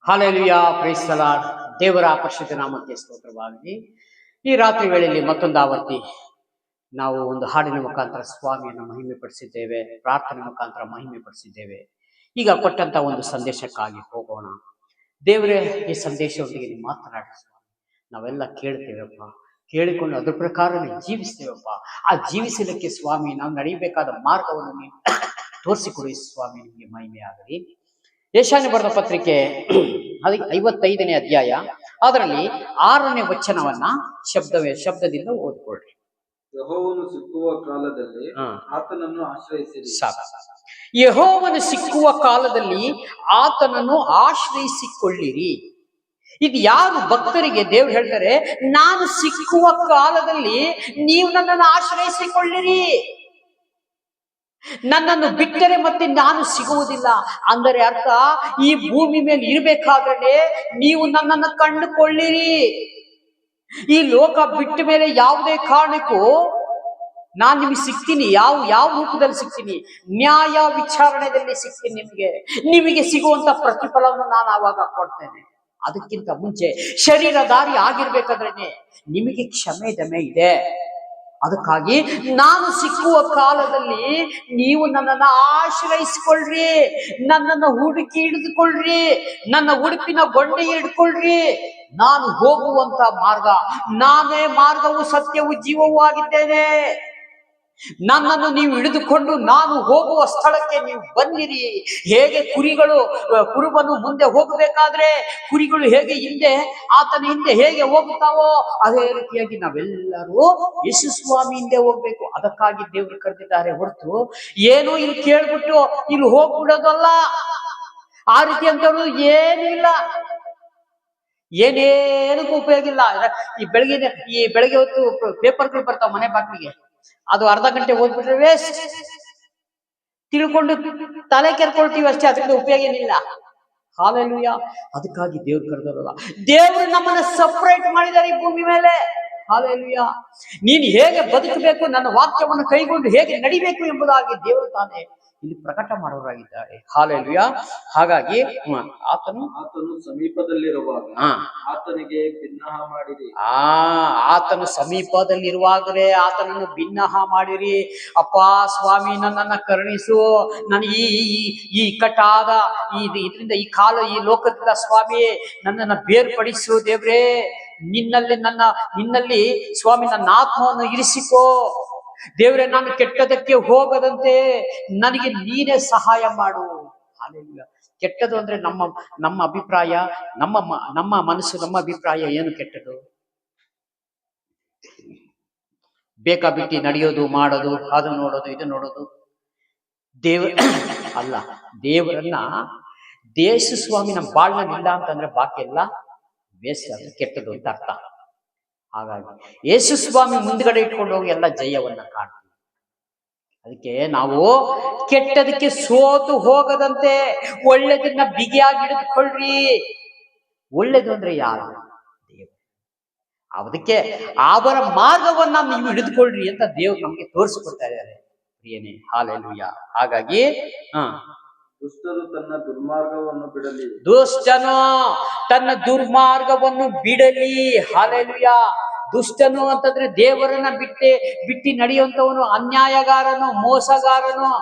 Hallelujah, price the lord. ದೇವರ ಪರಿಶುದ್ಧ ನಾಮಕ್ಕೆ ಸ್ತೋತ್ರವಾಗಲಿ. ಈ ರಾತ್ರಿ ವೇಳೆಯಲ್ಲಿ ಮತ್ತೊಂದು ಆವರ್ತಿ ನಾವು ಒಂದು ಹಾಡಿನ ಮುಖಾಂತರ ಸ್ವಾಮಿಯನ್ನು ಮಹಿಮೆ ಪಡಿಸಿದ್ದೇವೆ, ಪ್ರಾರ್ಥನೆ ಮುಖಾಂತರ ಮಹಿಮೆ ಪಡಿಸಿದ್ದೇವೆ. ಈಗ ಕೊಟ್ಟಂತ ಒಂದು ಸಂದೇಶಕ್ಕಾಗಿ ಹೋಗೋಣ. ದೇವರೇ, ಈ ಸಂದೇಶದೊಂದಿಗೆ ನೀವು ಮಾತನಾಡಿ ಸ್ವಾಮಿ. ನಾವೆಲ್ಲ ಕೇಳ್ತೇವಪ್ಪ, ಕೇಳಿಕೊಂಡು ಅದ್ರ ಪ್ರಕಾರವೇ ಜೀವಿಸ್ತೇವಪ್ಪ. ಆ ಜೀವಿಸಲಿಕ್ಕೆ ಸ್ವಾಮಿ ನಾವು ನಡೆಯಬೇಕಾದ ಮಾರ್ಗವನ್ನು ನೀವು ತೋರಿಸಿಕೊಡಿ ಸ್ವಾಮಿ. ನಿಮಗೆ ಮಹಿಮೆ ಆಗಲಿ. ಯೆಶಾಯನ ಬರೆದ ಪತ್ರಿಕೆ 55ನೇ ಅಧ್ಯಾಯ, ಅದರಲ್ಲಿ 6ನೇ ವಚನವನ್ನ ಶಬ್ದದಿಂದ ಓದ್ಕೊಳ್ರಿ. ಯೆಹೋವನು ಸಿಕ್ಕುವ ಕಾಲದಲ್ಲಿ ಆತನನ್ನು ಆಶ್ರಯಿಸಿರಿ. ಯೆಹೋವನು ಸಿಕ್ಕುವ ಕಾಲದಲ್ಲಿ ಆತನನ್ನು ಆಶ್ರಯಿಸಿಕೊಳ್ಳಿರಿ. ಇದು ಯಾರು ಭಕ್ತರಿಗೆ ದೇವ್ರು ಹೇಳ್ತಾರೆ, ನಾನು ಸಿಕ್ಕುವ ಕಾಲದಲ್ಲಿ ನೀವು ನನ್ನನ್ನು ಆಶ್ರಯಿಸಿಕೊಳ್ಳಿರಿ. ನನ್ನನ್ನು ಬಿಟ್ಟರೆ ಮತ್ತೆ ನಾನು ಸಿಗುವುದಿಲ್ಲ ಅಂದರೆ ಅರ್ಥ, ಈ ಭೂಮಿ ಮೇಲೆ ಇರಬೇಕಾದ್ರೆ ನೀವು ನನ್ನನ್ನು ಕಂಡುಕೊಳ್ಳಿರಿ. ಈ ಲೋಕ ಬಿಟ್ಟ ಮೇಲೆ ಯಾವುದೇ ಕಾರಣಕ್ಕೂ ನಾನು ನಿಮಗೆ ಸಿಗ್ತೀನಿ. ಯಾವ ರೂಪದಲ್ಲಿ ಸಿಗ್ತೀನಿ? ನ್ಯಾಯ ವಿಚಾರಣೆಯಲ್ಲಿ ಸಿಗ್ತೀನಿ. ನಿಮಗೆ ಸಿಗುವಂತ ಪ್ರತಿಫಲವನ್ನು ನಾನು ಆವಾಗ ಕೊಡ್ತೇನೆ. ಅದಕ್ಕಿಂತ ಮುಂಚೆ ಶರೀರಧಾರಿ ಆಗಿರ್ಬೇಕಾದ್ರೆ ನಿಮಗೆ ಕ್ಷಮೆ ದಮೆ ಇದೆ. ಅದಕ್ಕಾಗಿ ನಾನು ಸಿಕ್ಕುವ ಕಾಲದಲ್ಲಿ ನೀವು ನನ್ನನ್ನು ಆಶ್ರಯಿಸಿಕೊಳ್ಳ್ರಿ, ನನ್ನನ್ನು ಹುಡುಕಿ ಹಿಡಿದುಕೊಳ್ಳ್ರಿ, ನನ್ನ ಉಡುಪಿನ ಗೊಂಡೆ ಹಿಡ್ಕೊಳ್ರಿ. ನಾನು ಹೋಗುವಂತ ಮಾರ್ಗ, ನಾನೇ ಮಾರ್ಗವು ಸತ್ಯವು ಜೀವವೂ ಆಗಿದ್ದೇನೆ. ನನ್ನನ್ನು ನೀವು ಹಿಡಿದುಕೊಂಡು ನಾನು ಹೋಗುವ ಸ್ಥಳಕ್ಕೆ ನೀವು ಬನ್ನಿರಿ. ಹೇಗೆ ಕುರುಬನು ಮುಂದೆ ಹೋಗಬೇಕಾದ್ರೆ ಕುರಿಗಳು ಹೇಗೆ ಆತನ ಹಿಂದೆ ಹೇಗೆ ಹೋಗುತ್ತಾವೋ ಅದೇ ರೀತಿಯಾಗಿ ನಾವೆಲ್ಲರೂ ಯೇಸು ಸ್ವಾಮಿ ಹಿಂದೆ ಹೋಗ್ಬೇಕು. ಅದಕ್ಕಾಗಿ ದೇವರು ಕರೆದಿದ್ದಾರೆ ಹೊರತು ಏನೋ ಇಲ್ಲಿ ಕೇಳ್ಬಿಟ್ಟು ಇಲ್ಲಿ ಹೋಗ್ಬಿಡೋದಲ್ಲ. ಆ ರೀತಿ ಅಂತವ್ರು ಏನೂ ಇಲ್ಲ, ಏನೇನಕ್ಕೂ ಉಪಯೋಗ ಇಲ್ಲ. ಈ ಬೆಳಗ್ಗೆ ಹೊತ್ತು ಪೇಪರ್ಗಳು ಬರ್ತಾವ ಮನೆ ಬಾಗಿಲಿಗೆ, ಅದು ಅರ್ಧ ಗಂಟೆ ಓದ್ಬಿಟ್ರೆ ವೇಸ್ಟ್. ತಿಳ್ಕೊಂಡು ತಲೆ ಕೆರ್ಕೊಳ್ತೀವಿ ಅಷ್ಟೇ, ಅದರಿಂದ ಉಪಯೋಗ ಏನಿಲ್ಲ. ಹಲ್ಲೆಲೂಯಾ. ಅದಕ್ಕಾಗಿ ದೇವ್ರು ಕರೆದವರಲ್ಲ, ದೇವರು ನಮ್ಮನ್ನ ಸಪರೇಟ್ ಮಾಡಿದ್ದಾರೆ ಈ ಭೂಮಿ ಮೇಲೆ. ಹಲ್ಲೆಲೂಯಾ. ನೀನು ಹೇಗೆ ಬದುಕಬೇಕು, ನನ್ನ ವಾಕ್ಯವನ್ನು ಕೈಗೊಂಡು ಹೇಗೆ ನಡಿಬೇಕು ಎಂಬುದಾಗಿ ದೇವರು ತಾನೇ ಇಲ್ಲಿ ಪ್ರಕಟ ಮಾಡೋರಾಗಿದ್ದಾರೆ. ಹಲ್ಲೆಲೂಯಾ. ಹಾಗಾಗಿ ಆತನು ಸಮೀಪದಲ್ಲಿರುವಾಗ ಆತನಿಗೆ ಭಿನ್ನಹ ಮಾಡಿರಿ. ಆತನು ಸಮೀಪದಲ್ಲಿರುವಾಗಲೇ ಆತನನ್ನು ಭಿನ್ನಹ ಮಾಡಿರಿ. ಅಪ್ಪ ಸ್ವಾಮಿ, ನನ್ನನ್ನ ಕರುಣಿಸು. ನನಗೆ ಈ ಕಟ್ಟಾದ ಇದರಿಂದ ಈ ಲೋಕದಿಂದ ಸ್ವಾಮಿ ನನ್ನನ್ನು ಬೇರ್ಪಡಿಸು. ದೇವ್ರೇ, ನಿನ್ನಲ್ಲಿ ಸ್ವಾಮಿ ನನ್ನ ಆತ್ಮವನ್ನು ಇರಿಸಿಕೋ. ದೇವ್ರೆ, ನಾನು ಕೆಟ್ಟದಕ್ಕೆ ಹೋಗದಂತೆ ನನಗೆ ನೀನೇ ಸಹಾಯ ಮಾಡು. ಹಲ್ಲೆಲೂಯಾ. ಕೆಟ್ಟದು ಅಂದ್ರೆ ನಮ್ಮ ಅಭಿಪ್ರಾಯ, ನಮ್ಮ ಮನಸ್ಸು, ನಮ್ಮ ಅಭಿಪ್ರಾಯ ಏನು ಕೆಟ್ಟದು? ಬೇಕಾಬಿಟ್ಟಿ ನಡೆಯೋದು, ಮಾಡೋದು, ಅದು ನೋಡೋದು, ಇದು ನೋಡೋದು ಅಲ್ಲ. ದೇವರನ್ನ ಯೇಸು ಸ್ವಾಮಿ ನಮ್ಮ ಬಾಳ್ನಲ್ಲಿ ಇಲ್ಲ ಅಂತಂದ್ರೆ ಬಾಕಿ ಎಲ್ಲ ವೇಸ್ಟ್, ಅದು ಕೆಟ್ಟದು ಅಂತ ಅರ್ಥ. ಹಾಗಾಗಿ ಯೇಸು ಸ್ವಾಮಿ ಮುಂದ್ಗಡೆ ಇಟ್ಕೊಂಡು ಹೋಗಿ ಎಲ್ಲ ಜಯವನ್ನ ಕಾಣ್ತೀವಿ. ಅದಕ್ಕೆ ನಾವು ಕೆಟ್ಟದಕ್ಕೆ ಸೋತು ಹೋಗದಂತೆ ಒಳ್ಳೆದನ್ನ ಬಿಗಿಯಾಗಿ ಹಿಡಿದುಕೊಳ್ಳ್ರಿ. ಒಳ್ಳೆದು ಅಂದ್ರೆ ಯಾರು? ದೇವರು. ಅದಕ್ಕೆ ಅವರ ಮಾರ್ಗವನ್ನ ನೀವು ಹಿಡಿದುಕೊಳ್ಳ್ರಿ ಅಂತ ದೇವರು ನಮ್ಗೆ ತೋರಿಸಿಕೊಡ್ತಾ ಇದ್ದಾರೆ. ಪ್ರಿಯನೇ, ಹಲ್ಲೆಲೂಯಾ. ಹಾಗಾಗಿ ದುಷ್ಟನು ತನ್ನ ದುರ್ಮಾರ್ಗವನ್ನು ಬಿಡಲಿ. ದುಷ್ಟನು ತನ್ನ ದುರ್ಮಾರ್ಗವನ್ನು ಬಿಡಲಿ. ಹಲ್ಲೆಲೂಯಾ. ದುಷ್ಟನು ಅಂತಂದ್ರೆ ದೇವರನ್ನ ಬಿಟ್ಟಿ ನಡೆಯುವಂತವನು, ಅನ್ಯಾಯಗಾರನು, ಮೋಸಗಾರನು.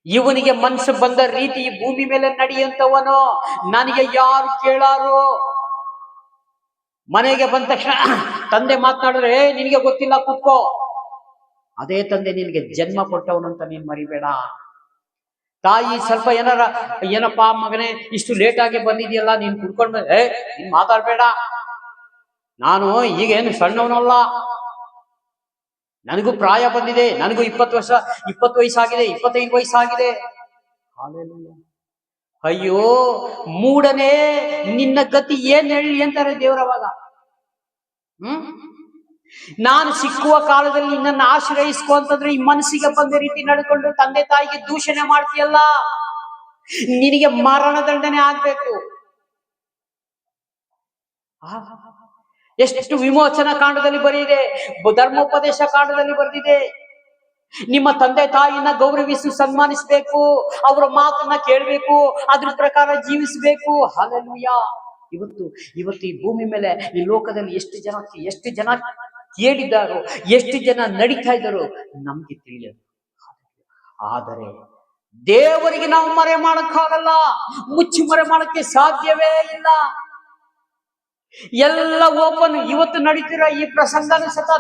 ಇವನಿಗೆ ಮನಸ್ಸು ಬಂದ ರೀತಿ ಈ ಭೂಮಿ ಮೇಲೆ ನಡೆಯುವಂತವನು. ನನಗೆ ಯಾರು ಕೇಳಾರು? ಮನೆಗೆ ಬಂದ ತಕ್ಷಣ ತಂದೆ ಮಾತನಾಡಿದ್ರೆ ನಿನಗೆ ಗೊತ್ತಿಲ್ಲ, ಕೂತ್ಕೋ. ಅದೇ ತಂದೆ ನಿನಗೆ ಜನ್ಮ ಕೊಟ್ಟವನಂತ ನೀನ್ ಮರಿಬೇಡ. ತಾಯಿ ಸ್ವಲ್ಪ ಏನಪ್ಪಾ ಮಗನೇ ಇಷ್ಟು ಲೇಟ್ ಆಗಿ ಬಂದಿದೆಯಲ್ಲ, ನೀನ್ ಕುಡ್ಕೊಂಡು ನೀನ್ ಮಾತಾಡ್ಬೇಡ. ನಾನು ಈಗೇನು ಸಣ್ಣವನಲ್ಲ, ನನಗೂ ಪ್ರಾಯ ಬಂದಿದೆ. ನನಗೂ 20 ವಯಸ್ಸಾಗಿದೆ, 25 ವಯಸ್ಸಾಗಿದೆ. ಅಯ್ಯೋ ಮೂಡನೆ, ನಿನ್ನ ಗತಿ ಏನ್ ಹೇಳಿ ಅಂತಾರೆ ದೇವರವಾಗ. ನಾನು ಸಿಕ್ಕುವ ಕಾಲದಲ್ಲಿ ನಿನ್ನನ್ನು ಆಶ್ರಯಿಸ್ಕೊ ಅಂತಂದ್ರೆ ಈ ಮನಸ್ಸಿಗೆ ಬಂದ ರೀತಿ ನಡ್ಕೊಂಡು ತಂದೆ ತಾಯಿಗೆ ದೂಷಣೆ ಮಾಡ್ತೀಯಲ್ಲ, ನಿನಗೆ ಮರಣ ದಂಡನೆ ಆಗ್ಬೇಕು. ಎಷ್ಟು ವಿಮೋಚನಾ ಕಾಂಡದಲ್ಲಿ ಬರೆದಿದೆ, ಧರ್ಮೋಪದೇಶ ಕಾಂಡದಲ್ಲಿ ಬರೆದಿದೆ. ನಿಮ್ಮ ತಂದೆ ತಾಯಿನ ಗೌರವಿಸಿ ಸನ್ಮಾನಿಸ್ಬೇಕು, ಅವರ ಮಾತನ್ನ ಕೇಳಬೇಕು, ಅದ್ರ ಪ್ರಕಾರ ಜೀವಿಸಬೇಕು. ಹಲ್ಲೆಲೂಯಾ. ಇವತ್ತು ಇವತ್ತು ಈ ಭೂಮಿ ಮೇಲೆ, ಈ ಲೋಕದಲ್ಲಿ ಎಷ್ಟು ಜನ ಕೇಳಿದ್ದಾರೋ, ಎಷ್ಟು ಜನ ನಡೀತಾ ಇದ್ದಾರೋ ನಮ್ಗೆ ತಿಳಿಯದು. ಆದರೆ ದೇವರಿಗೆ ನಾವು ಮರೆ ಮಾಡಕ್ಕಾಗಲ್ಲ, ಮುಚ್ಚಿ ಮರೆ ಮಾಡಕ್ಕೆ ಸಾಧ್ಯವೇ ಇಲ್ಲ. ಎಲ್ಲ ಓಪನ್. ಇವತ್ತು ನಡೀತಿರೋ ಈ ಪ್ರಸಂಗನೂ ಸತ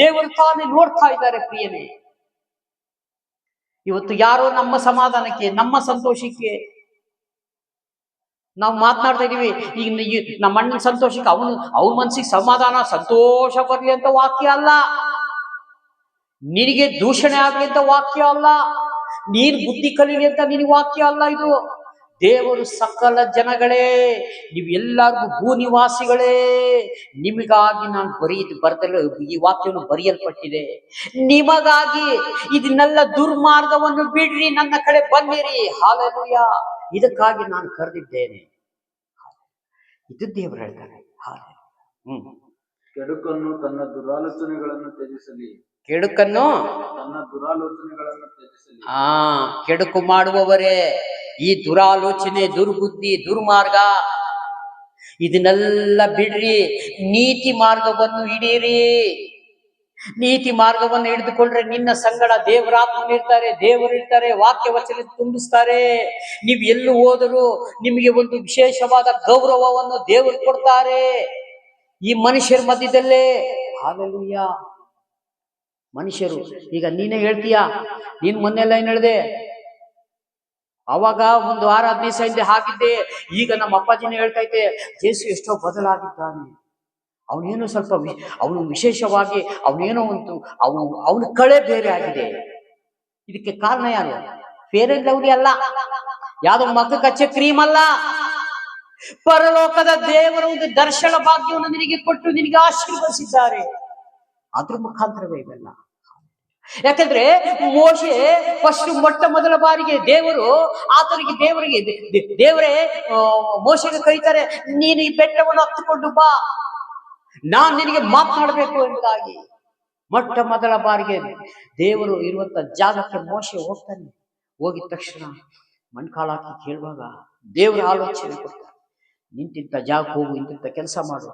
ದೇವರು ತಾನೇ ನೋಡ್ತಾ ಇದ್ದಾರೆ ಪ್ರಿಯನೇ. ಇವತ್ತು ಯಾರೋ ನಮ್ಮ ಸಮಾಧಾನಕ್ಕೆ, ನಮ್ಮ ಸಂತೋಷಕ್ಕೆ ನಾವು ಮಾತನಾಡ್ತಾ ಇದೀವಿ. ಈಗ ನಮ್ಮ ಅಣ್ಣನ ಸಂತೋಷಕ್ಕೆ ಅವನ ಮನಸ್ಸಿಗೆ ಸಮಾಧಾನ, ಸಂತೋಷ ಬರ್ಲಿ ಅಂತ ವಾಕ್ಯ ಅಲ್ಲ. ನಿನಗೆ ದೂಷಣೆ ಆಗ್ಲಿ ಅಂತ ವಾಕ್ಯ ಅಲ್ಲ. ನೀನ್ ಬುದ್ಧಿ ಕಲೀಲಿ ಅಂತ ನಿನಗೆ ವಾಕ್ಯ ಅಲ್ಲ. ಇದು ದೇವರು ಸಕಲ ಜನಗಳೇ, ನೀವು ಎಲ್ಲರಿಗೂ ಭೂನಿವಾಸಿಗಳೇ, ನಿಮಗಾಗಿ ನಾನು ಬರೆದಲ್ಲ ಈ ವಾಕ್ಯವನ್ನು ಬರೆಯಲ್ಪಟ್ಟಿದೆ ನಿಮಗಾಗಿ. ಇದನ್ನೆಲ್ಲ ದುರ್ಮಾರ್ಗವನ್ನು ಬಿಡ್ರಿ, ನನ್ನ ಕಡೆ ಬನ್ನಿರಿ. ಹಾಲೆಲೂಯಾ. ಇದಕ್ಕಾಗಿ ನಾನು ಕರೆದಿದ್ದೇನೆ. ಇದು ದೇವರು ಹೇಳ್ತಾರೆ. ಕೆಡುಕನ್ನು ತನ್ನ ದುರಾಲೋಚನೆಗಳನ್ನು ತ್ಯಜಿಸಲಿ. ಕೆಡುಕನ್ನು ತನ್ನ ದುರಾಲೋಚನೆಗಳನ್ನು ತ್ಯಜಿಸಲಿ. ಕೆಡುಕು ಮಾಡುವವರೇ, ಈ ದುರಾಲೋಚನೆ, ದುರ್ಬುದ್ಧಿ, ದುರ್ಮಾರ್ಗ ಇದನ್ನೆಲ್ಲ ಬಿಡ್ರಿ. ನೀತಿ ಮಾರ್ಗವನ್ನು ಹಿಡೀರಿ. ನೀತಿ ಮಾರ್ಗವನ್ನು ಹಿಡಿದುಕೊಂಡ್ರೆ ನಿನ್ನ ಸಂಗಡ ದೇವರಾತ್ಮನಿರ್ತಾರೆ, ದೇವರಿರ್ತಾರೆ, ವಾಕ್ಯ ವಚನ ತುಂಬಿಸ್ತಾರೆ. ನೀವು ಎಲ್ಲೂ ಹೋದರೂ ನಿಮಗೆ ಒಂದು ವಿಶೇಷವಾದ ಗೌರವವನ್ನು ದೇವರು ಕೊಡ್ತಾರೆ ಈ ಮನುಷ್ಯರ ಮಧ್ಯದಲ್ಲೇ. ಹಾಲೆಲೂಯಾ. ಮನುಷ್ಯರು ಈಗ ನೀನೇ ಹೇಳ್ತೀಯಾ, ನೀನ್ ಮೊನ್ನೆಲ್ಲ ಏನ್ ಹೇಳಿದೆ, ಅವಾಗ ಒಂದು 6-10 ದಿವಸ ಹಿಂದೆ ಹಾಕಿದ್ದೆ. ಈಗ ನಮ್ಮ ಅಪ್ಪಾಜಿನೇ ಹೇಳ್ತಾ ಇದ್ದೆ, ಯೇಸು ಎಷ್ಟೋ ಬದಲಾಗಿದ್ದಾನೆ. ಅವನೇನೋ ಸ್ವಲ್ಪ ಅವನು ವಿಶೇಷವಾಗಿ ಅವನೇನೋ ಒಂದು ಅವನ ಕಳೆ ಬೇರೆ ಆಗಿದೆ. ಇದಕ್ಕೆ ಕಾರಣ ಯಾರು? ಫೇರ್ ಅಂಡ್ ಲವ್ಲಿ ಅಲ್ಲ, ಯಾವ್ದೋ ಮಕ್ಕ ಕಚ್ಚೆ ಕ್ರೀಮ್ ಅಲ್ಲ. ಪರಲೋಕದ ದೇವರ ಒಂದು ದರ್ಶನ ಭಾಗ್ಯವನ್ನು ನಿನಗೆ ಕೊಟ್ಟು ನಿನಗೆ ಆಶೀರ್ವದಿಸಿದ್ದಾರೆ. ಅದ್ರ ಮುಖಾಂತರವೇ ಇವೆಲ್ಲ. ಯಾಕಂದ್ರೆ ಮೋಶೆ ಮೊಟ್ಟ ಮೊದಲ ಬಾರಿಗೆ ದೇವರಿಗೆ ದೇವರೇ ಮೋಶೆಗೆ ಕರೀತಾರೆ, ನೀನು ಈ ಬೆಟ್ಟವನ್ನು ಹತ್ತುಕೊಂಡು ಬಾ, ನಾನ್ ನಿನಗೆ ಮಾತನಾಡಬೇಕು ಎಂಬುದಾಗಿ. ಮೊಟ್ಟ ಮೊದಲ ಬಾರಿಗೆ ದೇವರು ಇರುವಂತ ಜಾಗಕ್ಕೆ ಮೋಶೆ ಹೋಗ್ತಾನೆ. ಹೋಗಿದ ತಕ್ಷಣ ಮಣ್ಕಾಳು ಹಾಕಿ ಕೇಳುವಾಗ ದೇವರ ಆಲೋಚನೆ ಕೊಡ್ತಾರೆ, ನಿಂತಿಂತ ಜಾಗಕ್ಕೆ ಹೋಗು, ಇಂತಿಂತ ಕೆಲಸ ಮಾಡು,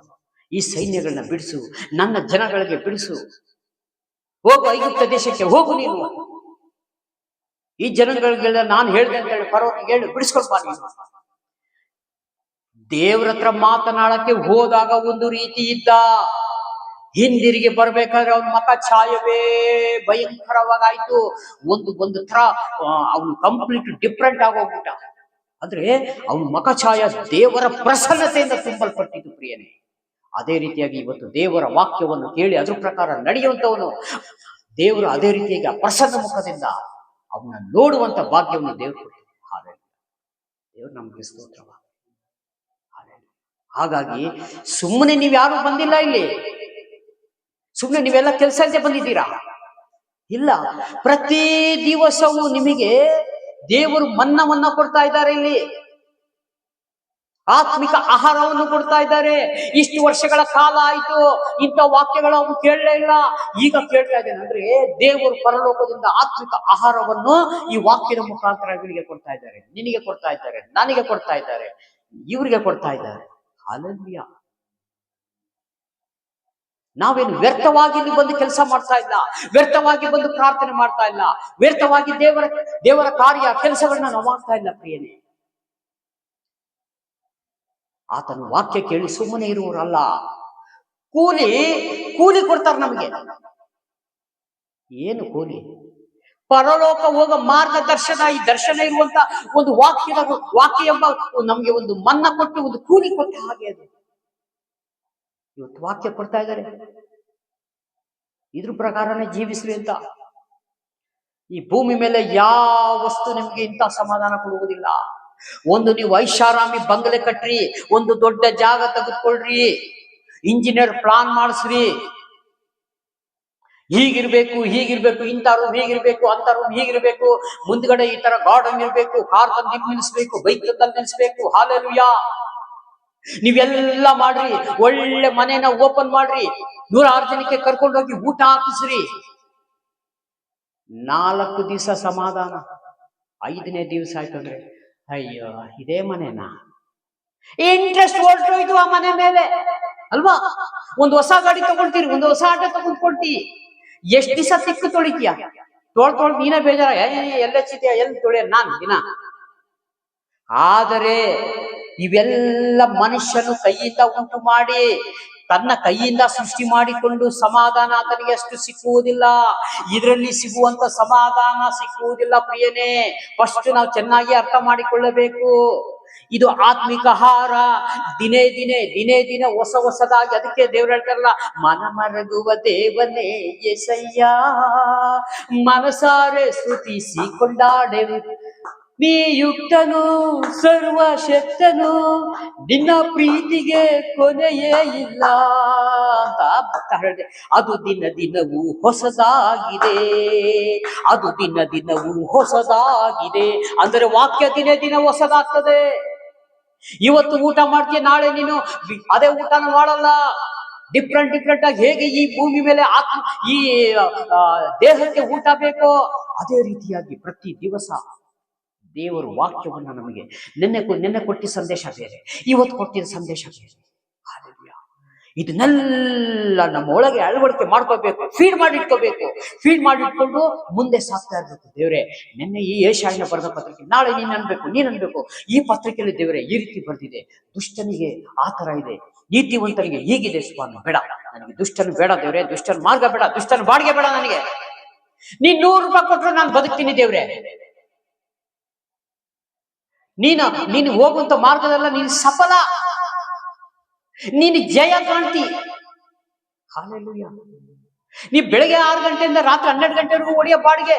ಈ ಸೈನ್ಯಗಳನ್ನ ಬಿಡಿಸು, ನನ್ನ ಜನಗಳಿಗೆ ಬಿಡಿಸು, ಹೋಗು ಐಗುಪ್ತ ದೇಶಕ್ಕೆ ಹೋಗು, ನೀನು ಈ ಜನಗಳಿಗೆಲ್ಲ ನಾನು ಹೇಳ್ದೆ ಅಂತ ಹೇಳಿ ಫರೋನಿಗೆ ಹೇಳಿ ಬಿಡಿಸ್ಕೊಳ್ಬ. ನೀನು ದೇವ್ರ ಹತ್ರ ಮಾತನಾಡಕ್ಕೆ ಹೋದಾಗ ಒಂದು ರೀತಿ ಇದ್ದ, ಹಿಂದಿರುಗಿ ಬರ್ಬೇಕಾದ್ರೆ ಅವನ ಮುಖ ಛಾಯವೇ ಭಯಂಕರವಾಗಾಯ್ತು. ಒಂದು ತರ ಅವನು ಕಂಪ್ಲೀಟ್ ಡಿಫ್ರೆಂಟ್ ಆಗೋಗ್ಬಿಟ್ಟ. ಅಂದ್ರೆ ಅವನ ಮುಖ ಛಾಯ ದೇವರ ಪ್ರಸನ್ನತೆಯಿಂದ ತುಂಬಲ್ಪಟ್ಟಿದ್ದು ಪ್ರಿಯನೇ. ಅದೇ ರೀತಿಯಾಗಿ ಇವತ್ತು ದೇವರ ವಾಕ್ಯವನ್ನು ಕೇಳಿ ಅದ್ರ ಪ್ರಕಾರ ನಡೆಯುವಂತವನು ದೇವರು ಅದೇ ರೀತಿಯಾಗಿ ಆ ಪ್ರಸನ್ನ ಮುಖದಿಂದ ಅವನ್ನ ನೋಡುವಂತ ಭಾಗ್ಯವನ್ನು ದೇವರು ಕೊಡ್ತಾರೆ. ಹಾಗಾಗಿ ದೇವರು ನಮ್ಗೆ ಸ್ತೋತ್ರವ. ಹಾಗಾಗಿ ಸುಮ್ಮನೆ ನೀವ್ ಯಾರು ಬಂದಿಲ್ಲ ಇಲ್ಲಿ, ಸುಮ್ಮನೆ ನೀವೆಲ್ಲ ಕೆಲಸ ಅಂತ ಬಂದಿದ್ದೀರಾ? ಇಲ್ಲ, ಪ್ರತಿ ದಿವಸವೂ ನಿಮಗೆ ದೇವರು ಮನ್ನವನ್ನ ಕೊಡ್ತಾ ಇದ್ದಾರೆ. ಇಲ್ಲಿ ಆತ್ಮಿಕ ಆಹಾರವನ್ನು ಕೊಡ್ತಾ ಇದ್ದಾರೆ. ಇಷ್ಟು ವರ್ಷಗಳ ಕಾಲ ಆಯ್ತು, ಇಂಥ ವಾಕ್ಯಗಳು ಅವನು ಕೇಳಲೇ ಇಲ್ಲ, ಈಗ ಕೇಳ್ತಾ ಇದ್ದೇನೆ. ಅಂದ್ರೆ ದೇವರು ಪರಲೋಕದಿಂದ ಆತ್ಮಿಕ ಆಹಾರವನ್ನು ಈ ವಾಕ್ಯದ ಮುಖಾಂತರ ಇವರಿಗೆ ಕೊಡ್ತಾ ಇದ್ದಾರೆ, ನಿನಗೆ ಕೊಡ್ತಾ ಇದ್ದಾರೆ, ನನಗೆ ಕೊಡ್ತಾ ಇದ್ದಾರೆ, ಇವರಿಗೆ ಕೊಡ್ತಾ ಇದ್ದಾರೆ. ಹಲ್ಲೆಲೂಯಾ. ನಾವೇನು ವ್ಯರ್ಥವಾಗಿ ಇಲ್ಲಿ ಬಂದು ಕೆಲಸ ಮಾಡ್ತಾ ಇಲ್ಲ, ವ್ಯರ್ಥವಾಗಿ ಬಂದು ಪ್ರಾರ್ಥನೆ ಮಾಡ್ತಾ ಇಲ್ಲ, ವ್ಯರ್ಥವಾಗಿ ದೇವರ ಕಾರ್ಯ ಕೆಲಸಗಳನ್ನ ನಾವು ಮಾಡ್ತಾ ಇಲ್ಲ ಪ್ರಿಯನೇ. ಆತನ ವಾಕ್ಯ ಕೇಳಿ ಸುಮ್ಮನೆ ಇರುವವರಲ್ಲ, ಕೂಲಿ ಕೊಡ್ತಾರೆ ನಮಗೆ. ಏನು ಕೂಲಿ? ಪರಲೋಕ ಹೋಗೋ ಮಾರ್ಗದರ್ಶನ, ಈ ದರ್ಶನ ಇರುವಂತ ಒಂದು ವಾಕ್ಯ ಎಂಬ ನಮ್ಗೆ ಒಂದು ಮನ್ನ ಕೊಟ್ಟು ಒಂದು ಕೂಲಿ ಕೊಟ್ಟ ಹಾಗೆ ಅದು. ಇವತ್ತು ವಾಕ್ಯ ಕೊಡ್ತಾ ಇದ್ದಾರೆ, ಇದ್ರ ಪ್ರಕಾರನೇ ಜೀವಿಸ್ರಿ ಅಂತ. ಈ ಭೂಮಿ ಮೇಲೆ ಯಾವ ವಸ್ತು ನಿಮ್ಗೆ ಇಂಥ ಸಮಾಧಾನ ಕೊಡುವುದಿಲ್ಲ. ಒಂದು ನೀವು ಐಷಾರಾಮಿ ಬಂಗಲೆ ಕಟ್ರಿ, ಒಂದು ದೊಡ್ಡ ಜಾಗ ತೆಗೆದುಕೊಳ್ರಿ, ಇಂಜಿನಿಯರ್ ಪ್ಲಾನ್ ಮಾಡಿಸ್ರಿ, ಹೀಗಿರ್ಬೇಕು, ಇಂಥ ರೂಮ್ ಹೀಗಿರ್ಬೇಕು, ಅಂತ ರೂಮ್ ಹೀಗಿರ್ಬೇಕು, ಮುಂದ್ಗಡೆ ಈ ತರ ಗಾರ್ಡನ್ ಇರ್ಬೇಕು, ಕಾರ್ ತಂದು ನಿಲ್ಲಿಸ್ಬೇಕು, ಬೈಕ್ ತಂದು ನಿಲ್ಲಿಸ್ಬೇಕು. ಹಾಲೆಲೂಯಾ. ನೀವೆಲ್ಲ ಮಾಡ್ರಿ, ಒಳ್ಳೆ ಮನೆನ ಓಪನ್ ಮಾಡ್ರಿ, 106 ಜನಕ್ಕೆ ಕರ್ಕೊಂಡೋಗಿ ಊಟ ಹಾಕಿಸ್ರಿ. 4 ದಿವಸ ಸಮಾಧಾನ, 5ನೇ ದಿವಸ ಆಯ್ತಂದ್ರೆ ಅಯ್ಯೋ ಇದೇ ಮನೆನಾ. ಇಂಟ್ರೆಸ್ಟ್ ಹೊರಟೋಯ್ತು ಆ ಮನೆ ಮೇಲೆ ಅಲ್ವಾ. ಒಂದು ಹೊಸ ಗಾಡಿ ತಗೊಳ್ತೀರಿ, ಒಂದು ಹೊಸ ಆಟೋ ತಗೊಂಡ್ಕೊಳ್ತಿ, ಎಷ್ಟ್ ದಿವಸ ತಿಕ್ಕು ತೊಳಿತೀಯ, ತೊಳ್ ನೀನೇ ಬೇಜಾರ, ಎಲ್ಲೆಚ್ಚಿದ್ಯಾ, ಎಲ್ಲಿ ತೊಳೆಯ ನಾನ್ ದಿನ. ಆದರೆ ಇವೆಲ್ಲ ಮನುಷ್ಯನು ಕೈಯಿಂದ ಉಂಟು ಮಾಡಿ ತನ್ನ ಕೈಯಿಂದ ಸೃಷ್ಟಿ ಮಾಡಿಕೊಂಡು ಸಮಾಧಾನ ಆತನಿಗೆ ಅಷ್ಟು ಸಿಕ್ಕುವುದಿಲ್ಲ. ಇದರಲ್ಲಿ ಸಿಗುವಂತ ಸಮಾಧಾನ ಸಿಕ್ಕುವುದಿಲ್ಲ ಪ್ರಿಯನೇ. ಫಸ್ಟ್ ನಾವು ಚೆನ್ನಾಗಿ ಅರ್ಥ ಮಾಡಿಕೊಳ್ಳಬೇಕು. ಇದು ಆತ್ಮಿಕ ಆಹಾರ. ದಿನೇ ದಿನೇ ಹೊಸದಾಗಿ. ಅದಕ್ಕೆ ದೇವ್ರು ಹೇಳ್ತಾರಲ್ಲ, ಮನ ಮರಗುವ ದೇವನೇ ಎಸಯ್ಯ, ಮನಸಾರೆ ಸ್ತುತಿಸಿ ಕೊಂಡಾಡೆವು, ನೀ ಯುಕ್ತನು ಸರ್ವಶಕ್ತನು, ನಿನ್ನ ಪ್ರೀತಿಗೆ ಕೊನೆಯೇ ಇಲ್ಲ ಅಂತ ಭಕ್ತ ಹೇಳಿದೆ. ಅದು ದಿನವೂ ಹೊಸದಾಗಿದೆ, ಅದು ದಿನವೂ ಹೊಸದಾಗಿದೆ. ಅಂದರೆ ವಾಕ್ಯ ದಿನ ಹೊಸದಾಗ್ತದೆ. ಇವತ್ತು ಊಟ ಮಾಡ್ತೀಯ, ನಾಳೆ ನೀನು ಅದೇ ಊಟನ ಮಾಡಲ್ಲ. ಡಿಫ್ರೆಂಟ್ ಆಗಿ ಹೇಗೆ ಈ ಭೂಮಿ ಮೇಲೆ ಈ ದೇಹಕ್ಕೆ ಊಟ ಬೇಕೋ ಅದೇ ರೀತಿಯಾಗಿ ಪ್ರತಿ ದಿವಸ ದೇವರು ವಾಕ್ಯವನ್ನ ನಮಗೆ ನಿನ್ನೆ ಕೊಟ್ಟಿದ್ದ ಸಂದೇಶ ಬೇರೆ, ಇವತ್ತು ಕೊಟ್ಟಿದ್ದ ಸಂದೇಶ ಬೇರೆ. ಇದನ್ನೆಲ್ಲ ನಮ್ಮ ಒಳಗೆ ಅಳವಡಿಕೆ ಮಾಡ್ಕೋಬೇಕು, ಫೀಡ್ ಮಾಡಿಟ್ಕೊಂಡು ಮುಂದೆ ಸಾಕ್ತಾ ಇರ್ಬೇಕು. ದೇವ್ರೆ, ನಿನ್ನೆ ಈ ಏಷಾಯನ ಬರೆದ ಪತ್ರಿಕೆ, ನಾಳೆ ನೀನ್ ಅನ್ಬೇಕು. ಈ ಪತ್ರಿಕೆಯಲ್ಲಿ ದೇವರೇ ಈ ರೀತಿ ಬರ್ದಿದೆ, ದುಷ್ಟನಿಗೆ ಆ ತರ ಇದೆ, ನೀತಿವಂತನಿಗೆ ಹೀಗಿದೆ. ಸ್ವಾಮಿ ಬೇಡ, ನನಗೆ ದುಷ್ಟನು ಬೇಡ ದೇವ್ರೆ, ದುಷ್ಟನ ಮಾರ್ಗ ಬೇಡ, ದುಷ್ಟನ ಬಾಡಿಗೆ ಬೇಡ ನನಗೆ. ನೀನ್ 100 ರೂಪಾಯಿ ಕೊಟ್ರು ನಾನು ಬದುಕ್ತೀನಿ ದೇವ್ರೆ. ನೀನು ಹೋಗುವಂತ ಮಾರ್ಗದಲ್ಲ ನೀನು ಸಫಲ, ನೀನು ಜಯ ಕಾಣ್ತಿ. ಹಲ್ಲೆಲೂಯಾ. ನೀ ಬೆಳಗ್ಗೆ 6 ಗಂಟೆಯಿಂದ ರಾತ್ರಿ 12 ಗಂಟೆವರೆಗೂ ಹೊಡೆಯೋ ಬಾಡಿಗೆ,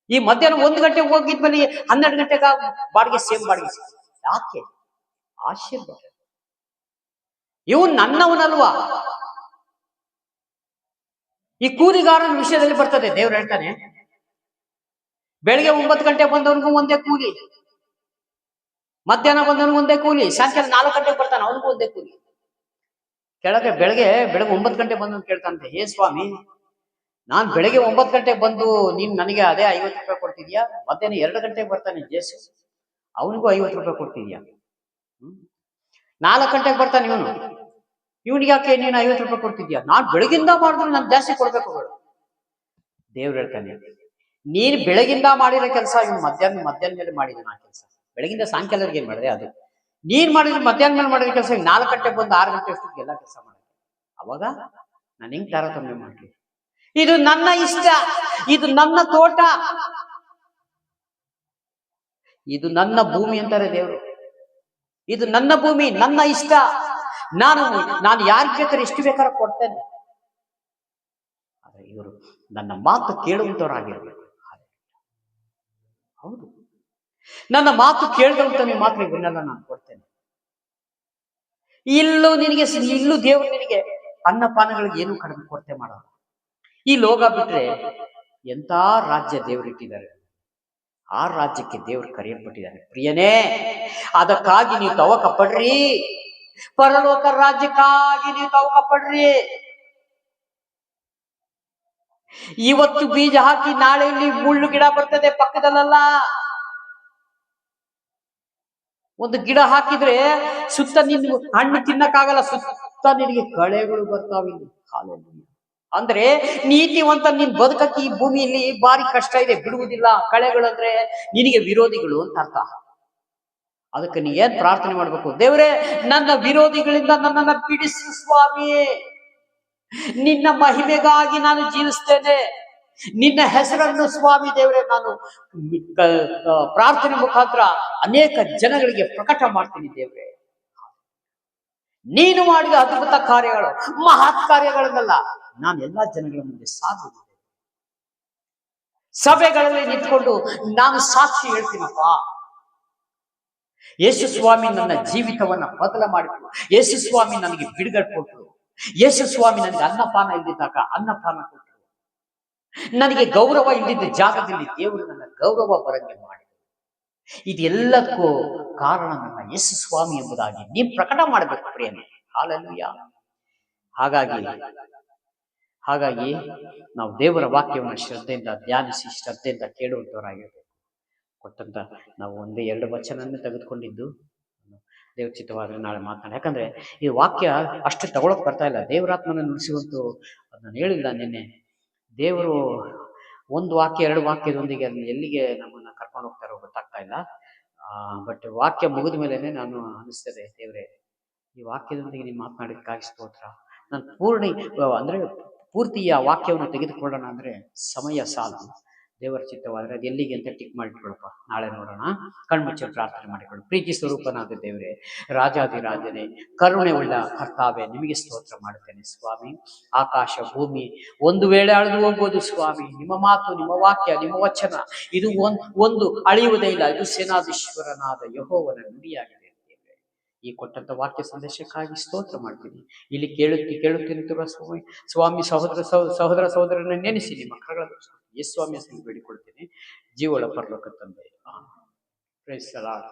ಈ ಮಧ್ಯಾಹ್ನ 1 ಗಂಟೆಗೆ ಹೋಗಿದ್ಮೇಲೆ 12 ಗಂಟೆಗ ಬಾಡಿಗೆ, ಸೇಮ್ ಬಾಡಿಗೆ. ಯಾಕೆ? ಆಶೀರ್ವಾದ. ಇವು ನನ್ನವನಲ್ವಾ. ಈ ಕೂಲಿಗಾರನ ವಿಷಯದಲ್ಲಿ ಬರ್ತದೆ. ದೇವ್ರು ಹೇಳ್ತಾನೆ, ಬೆಳಿಗ್ಗೆ 9 ಗಂಟೆ ಬಂದವನಿಗೂ ಒಂದೇ ಕೂಲಿ, ಮಧ್ಯಾಹ್ನ ಬಂದವನಿಗೂ ಒಂದೇ ಕೂಲಿ, ಸಾಯಂಕಾಲ 4 ಗಂಟೆಗೆ ಬರ್ತಾನೆ ಅವನಿಗೂ ಒಂದೇ ಕೂಲಿ. ಬೆಳಗ್ಗೆ 9 ಗಂಟೆ ಬಂದವನು ಕೇಳ್ತಾನಂತೆ, ಹೇ ಸ್ವಾಮಿ, ನಾನ್ ಬೆಳಗ್ಗೆ 9 ಗಂಟೆಗೆ ಬಂದು ನೀನ್ ನನಗೆ ಅದೇ 50 ರೂಪಾಯಿ ಕೊಡ್ತಿದ್ಯಾ, ಮಧ್ಯಾಹ್ನ 2 ಗಂಟೆಗೆ ಬರ್ತಾನೆ ಜೇಸು, ಅವನಿಗೂ 50 ರೂಪಾಯಿ ಕೊಡ್ತಿದ್ಯಾ? 4 ಗಂಟೆಗೆ ಬರ್ತಾನೆ ಇವನಿಗೆ ಯಾಕೆ ನೀನು 50 ರೂಪಾಯಿ ಕೊಡ್ತಿದ್ಯಾ? ನಾನ್ ಬೆಳಗಿಂದ ಮಾಡಿದ್ರು ನಾನು ಜಾಸ್ತಿ ಕೊಡ್ಬೇಕು. ದೇವ್ರು ಹೇಳ್ತಾನೆ, ನೀನ್ ಬೆಳಗಿಂದ ಮಾಡಿರೋ ಕೆಲಸ ಇವನು ಮಧ್ಯಾಹ್ನ ಮೇಲೆ ಮಾಡಿದ ಆ ಕೆಲಸ. ಬೆಳಗಿಂದ ಸಾಯಂಕಾಲವರೆಗೆ ಏನ್ ಮಾಡಿದೆ ಅದು. ನೀನ್ ಮಾಡಿದ್ರೆ ಮಧ್ಯಾಹ್ನ ಮೇಲೆ ಮಾಡಿದ ಕೆಲಸ 4 ಗಂಟೆಗೆ ಬಂದು 6 ಗಂಟೆ ಅಷ್ಟೊತ್ತಿಗೆ ಎಲ್ಲ ಕೆಲಸ ಮಾಡಿದೆ. ಅವಾಗ ನಾನು ಹೆಂಗ್ ತಾರತಮ್ಯ ಮಾಡ್ಲಿ? ಇದು ನನ್ನ ಇಷ್ಟ, ಇದು ನನ್ನ ತೋಟ, ಇದು ನನ್ನ ಭೂಮಿ ಅಂತಾರೆ ದೇವರು. ಇದು ನನ್ನ ಭೂಮಿ, ನನ್ನ ಇಷ್ಟ. ನಾನು ಯಾರಿಗೆ ಬೇಕಾದ್ರೆ ಎಷ್ಟು ಬೇಕಾದ್ರೆ ಕೊಡ್ತೇನೆ. ಆದ್ರೆ ಇವರು ನನ್ನ ಮಾತು ಕೇಳುವಂತವರಾಗಿರ್ಬೇಕು. ಹೌದು, ನನ್ನ ಮಾತು ಕೇಳಿದಂತವನಿಗೆ ಮಾತ್ರ ಇವನ್ನೆಲ್ಲ ನಾನು ಕೊಡ್ತೇನೆ. ಇಲ್ಲೂ ದೇವರು ನಿನಗೆ ಅನ್ನಪಾನಗಳಿಗೆ ಏನು ಕಡಿಮೆ ಕೊರತೆ ಮಾಡೋದು. ಈ ಲೋಕ ಬಿಟ್ರೆ ಎಂತ ರಾಜ್ಯ ದೇವರಿಟ್ಟಿದ್ದಾರೆ, ಆ ರಾಜ್ಯಕ್ಕೆ ದೇವರು ಕರೆಯಲ್ಪಟ್ಟಿದ್ದಾರೆ. ಪ್ರಿಯನೇ, ಅದಕ್ಕಾಗಿ ನೀವು ತವಕ ಪಡ್ರಿ, ಪರಲೋಕ ರಾಜ್ಯಕ್ಕಾಗಿ ನೀವು ತವಕ ಪಡ್ರಿ. ಇವತ್ತು ಬೀಜ ಹಾಕಿ ನಾಳೆ ಇಲ್ಲಿ ಮುಳ್ಳು ಗಿಡ ಬರ್ತದೆ ಪಕ್ಕದಲ್ಲ. ಒಂದು ಗಿಡ ಹಾಕಿದ್ರೆ ಸುತ್ತ ನಿನ್ ಹಣ್ಣು ತಿನ್ನಕ್ಕಾಗಲ್ಲ, ಸುತ್ತ ನಿನಗೆ ಕಳೆಗಳು ಬರ್ತಾವಿಲ್ಲಿ. ಅಂದ್ರೆ ನೀತಿವಂತ ನೀನ್ ಬದುಕಕ್ಕೆ ಈ ಭೂಮಿಯಲ್ಲಿ ಬಾರಿ ಕಷ್ಟ ಇದೆ, ಬಿಡುವುದಿಲ್ಲ. ಕಳೆಗಳಂದ್ರೆ ನಿನಗೆ ವಿರೋಧಿಗಳು ಅಂತ ಅರ್ಥ. ಅದಕ್ಕೆ ನೀ ಏನ್ ಪ್ರಾರ್ಥನೆ ಮಾಡ್ಬೇಕು? ದೇವರೇ, ನನ್ನ ವಿರೋಧಿಗಳಿಂದ ನನ್ನನ್ನ ಬಿಡಿಸು ಸ್ವಾಮಿ. ನಿನ್ನ ಮಹಿಮೆಗಾಗಿ ನಾನು ಜೀವಿಸ್ತೇನೆ. ನಿನ್ನ ಹೆಸರನ್ನು ಸ್ವಾಮಿ ದೇವರೇ ನಾನು ಪ್ರಾರ್ಥನೆ ಮುಖಾಂತರ ಅನೇಕ ಜನಗಳಿಗೆ ಪ್ರಕಟ ಮಾಡ್ತೀನಿ ದೇವರೇ. ನೀನು ಮಾಡಿದ ಅದ್ಭುತ ಕಾರ್ಯಗಳು, ಮಹತ್ ಕಾರ್ಯಗಳನ್ನೆಲ್ಲ ನಾನು ಎಲ್ಲಾ ಜನಗಳ ಮುಂದೆ ಸಾಧಿಸಿದೆ. ಸಭೆಗಳಲ್ಲಿ ನಿಂತ್ಕೊಂಡು ನಾನು ಸಾಕ್ಷಿ ಹೇಳ್ತೀನಪ್ಪ, ಯೇಸು ಸ್ವಾಮಿ ನನ್ನ ಜೀವಿತವನ್ನ ಬದಲ ಮಾಡಿದ್ರು, ಯೇಸು ಸ್ವಾಮಿ ನನಗೆ ಬಿಡುಗಡೆ ಕೊಟ್ಟರು, ಯೇಸು ಸ್ವಾಮಿ ನನಗೆ ಅನ್ನಪಾನ ಇದ್ದಿದ್ದಾಗ ಅನ್ನಪಾನ ಕೊಟ್ಟರು, ನನಗೆ ಗೌರವ ಇದ್ದಿದ್ದ ಜಾಗದಲ್ಲಿ ದೇವರು ನನ್ನ ಗೌರವ ಬರಂಗೆ ಮಾಡಿ. ಇದೆಲ್ಲಕ್ಕೂ ಕಾರಣ ನನ್ನ ಯೇಸು ಸ್ವಾಮಿ ಎಂಬುದಾಗಿ ನೀವು ಪ್ರಕಟ ಮಾಡಬೇಕು ಪ್ರಿಯನೇ. ಹಲ್ಲೆಲೂಯಾ. ಹಾಗಾಗಿ ಹಾಗಾಗಿ ನಾವು ದೇವರ ವಾಕ್ಯವನ್ನು ಶ್ರದ್ಧೆಯಿಂದ ಧ್ಯಾನಿಸಿ ಶ್ರದ್ಧೆಯಿಂದ ಕೇಳುವಂಥವರಾಗಿರ್ಬೇಕು. ಕೊಟ್ಟಂತ ನಾವು ಒಂದೇ 2 ವಚನನೇ ತೆಗೆದುಕೊಂಡಿದ್ದು, ದೇವ್ರ ಚಿತ್ತವಾದ್ರೆ ನಾಳೆ ಮಾತನಾಡ. ಯಾಕಂದ್ರೆ ಈ ವಾಕ್ಯ ಅಷ್ಟು ತಗೊಳಕ್ ಬರ್ತಾ ಇಲ್ಲ. ದೇವರಾತ್ಮನ ನುಡಿಸುವಂತೂ ಅದನ್ನ ಹೇಳಿಲ್ಲ ನಿನ್ನೆ. ದೇವರು ಒಂದು ವಾಕ್ಯ 2 ವಾಕ್ಯದೊಂದಿಗೆ ಎಲ್ಲಿಗೆ ನಮ್ಮನ್ನ ಕರ್ಕೊಂಡು ಹೋಗ್ತಾರೋ ಗೊತ್ತಾಗ್ತಾ ಇಲ್ಲ. ಬಟ್ ವಾಕ್ಯ ಮುಗಿದ ಮೇಲೆನೆ ನಾನು ಅನಿಸ್ತದೆ, ದೇವ್ರೆ ಈ ವಾಕ್ಯದೊಂದಿಗೆ ನೀವು ಮಾತನಾಡಿದಕ್ಕಾಗಿ ಸ್ತೋತ್ರ. ನಾನು ಅಂದ್ರೆ ಪೂರ್ತಿ ಆ ವಾಕ್ಯವನ್ನು ತೆಗೆದುಕೊಳ್ಳೋಣ ಅಂದ್ರೆ ಸಮಯ ಸಾಲದು. ದೇವರ ಚಿತ್ತವಾದ್ರೆ ಅದು ಎಲ್ಲಿಗೆ ಅಂತ ಟಿಕ್ ಮಾಡಿಟ್ಕೊಳಪ್ಪ, ನಾಳೆ ನೋಡೋಣ. ಕಣ್ಮುಚ್ಚಿ ಪ್ರಾರ್ಥನೆ ಮಾಡಿಕೊಳ್ಳು. ಪ್ರೀತಿ ಸ್ವರೂಪನಾದ ದೇವರೇ, ರಾಜಾದಿರಾಜನೇ, ಕರುಣೆ ಉಳ್ಳ ಕರ್ತಾವೆ, ನಿಮಗೆ ಸ್ತೋತ್ರ ಮಾಡುತ್ತೇನೆ ಸ್ವಾಮಿ. ಆಕಾಶ ಭೂಮಿ ಒಂದು ವೇಳೆ ಅಳೆದು ಹೋಗ್ಬೋದು ಸ್ವಾಮಿ, ನಿಮ್ಮ ಮಾತು, ನಿಮ್ಮ ವಾಕ್ಯ, ನಿಮ್ಮ ವಚನ ಇದು ಒಂದು ಅಳಿಯುವುದೇ ಇಲ್ಲ. ಇದು ಸೇನಾಧೀಶ್ವರನಾದ ಯೆಹೋವನ ನುಡಿಯಾಗಿದೆ. ಈ ಕೊಟ್ಟಂತ ವಾಕ್ಯ ಸಂದೇಶಕ್ಕಾಗಿ ಸ್ತೋತ್ರ ಮಾಡ್ತೀನಿ. ಇಲ್ಲಿ ಕೇಳುತ್ತೀನಿ ಸ್ವಾಮಿ ಸಹೋದರ ಸಹೋದರನ ನೆನೆಸಿ ನಿಮ್ಮ ಮಕ್ಕಳ ಯೇಸು ಸ್ವಾಮಿ ಬೇಡಿಕೊಳ್ತೀನಿ. ಜೀವಳ ಪರಲೋಕ ತಂದೆ. Praise the lord.